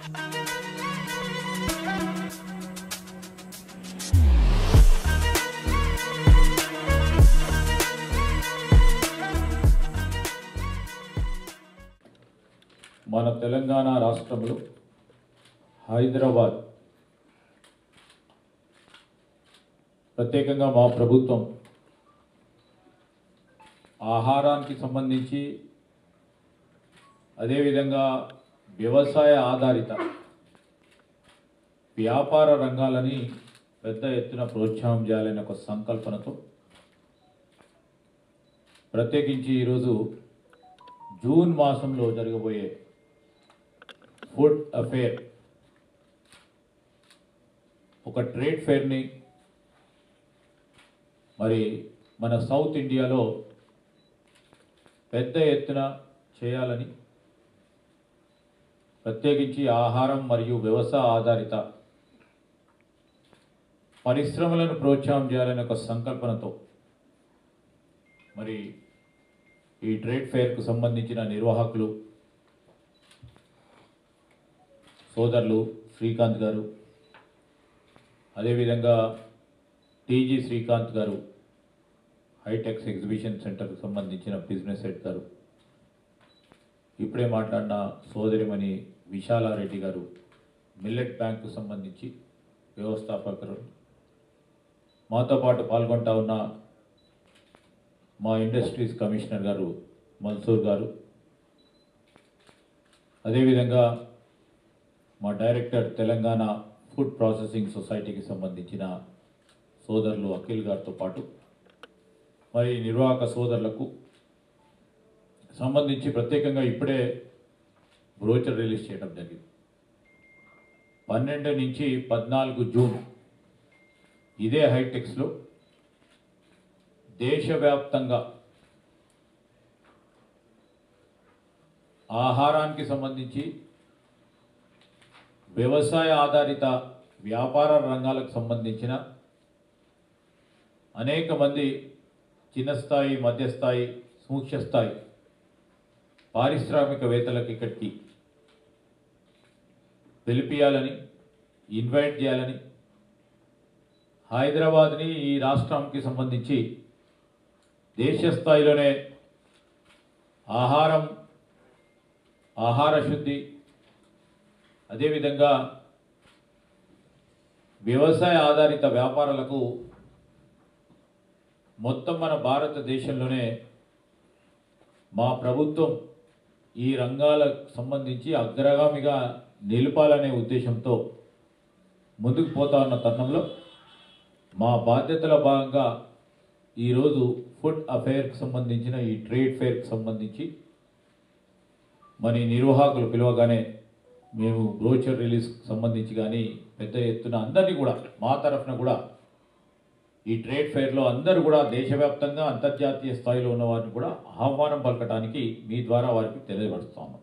మన తెలంగాణ రాష్ట్రంలో హైదరాబాద్ ప్రత్యేకంగా మా ప్రభుత్వం ఆహారానికి సంబంధించి అదేవిధంగా వ్యవసాయ ఆధారిత వ్యాపార రంగాలని పెద్ద ఎత్తున ప్రోత్సాహం చేయాలనే ఒక సంకల్పనతో ప్రత్యేకించి ఈరోజు జూన్ మాసంలో జరగబోయే ఫుడ్ అఫేర్ ఒక ట్రేడ్ ఫేర్ని మరి మన సౌత్ ఇండియాలో పెద్ద ఎత్తున చేయాలని ప్రత్యేకించి ఆహారం మరియు వ్యవసాయ ఆధారిత పరిశ్రమలను ప్రోత్సాహం చేయాలనే ఒక సంకల్పనతో మరి ఈ ట్రేడ్ ఫేర్కు సంబంధించిన నిర్వాహకులు సోదరులు శ్రీకాంత్ గారు, అదేవిధంగా టీజీ శ్రీకాంత్ గారు, హైటెక్స్ ఎగ్జిబిషన్ సెంటర్కు సంబంధించిన బిజినెస్ హెడ్ గారు, ఇప్పుడే మాట్లాడిన సోదరిమణి విశాలారెడ్డి గారు, మిల్లెట్ బ్యాంకు సంబంధించి వ్యవస్థాపకులు, మాతో పాటు పాల్గొంటా ఉన్న మా ఇండస్ట్రీస్ కమిషనర్ గారు మన్సూర్ గారు, అదేవిధంగా మా డైరెక్టర్ తెలంగాణ ఫుడ్ ప్రాసెసింగ్ సొసైటీకి సంబంధించిన సోదరులు అఖిల్ గారితో పాటు మరి నిర్వాహక సోదరులకు సంబంధించి ప్రత్యేకంగా ఇప్పుడే బ్రోచర్ రిలీజ్ చేయడం జరిగింది. 12 నుంచి 14 జూన్ ఇదే హైటెక్స్లో దేశవ్యాప్తంగా ఆహారానికి సంబంధించి వ్యవసాయ ఆధారిత వ్యాపార రంగాలకు సంబంధించిన అనేక మంది చిన్న స్థాయి, మధ్యస్థాయి, సూక్ష్మ స్థాయి పారిశ్రామికవేత్తలకు ఇక్కడికి పిలిపియాలని, ఇన్వైట్ చేయాలని, హైదరాబాద్ని ఈ రాష్ట్రానికి సంబంధించి దేశ స్థాయిలోనే ఆహార శుద్ధి, అదేవిధంగా వ్యవసాయ ఆధారిత వ్యాపారాలకు మొత్తం మన భారతదేశంలోనే మా ప్రభుత్వం ఈ రంగాలకు సంబంధించి అగ్రగామిగా నిలపాలనే ఉద్దేశంతో ముందుకు పోతా ఉన్న తరుణంలో మా బాధ్యతల భాగంగా ఈరోజు ఫుడ్ అఫేర్కి సంబంధించిన ఈ ట్రేడ్ ఫేర్కి సంబంధించి మరి నిర్వాహకులు పిలవగానే మేము బ్రోచర్ రిలీజ్కి సంబంధించి కానీ పెద్ద ఎత్తున అందరినీ కూడా మా తరఫున కూడా ఈ ట్రేడ్ ఫేర్లో అందరూ కూడా దేశవ్యాప్తంగా అంతర్జాతీయ స్థాయిలో ఉన్న వారిని కూడా ఆహ్వానం పలకడానికి మీ ద్వారా వారికి తెలియపరుస్తాము.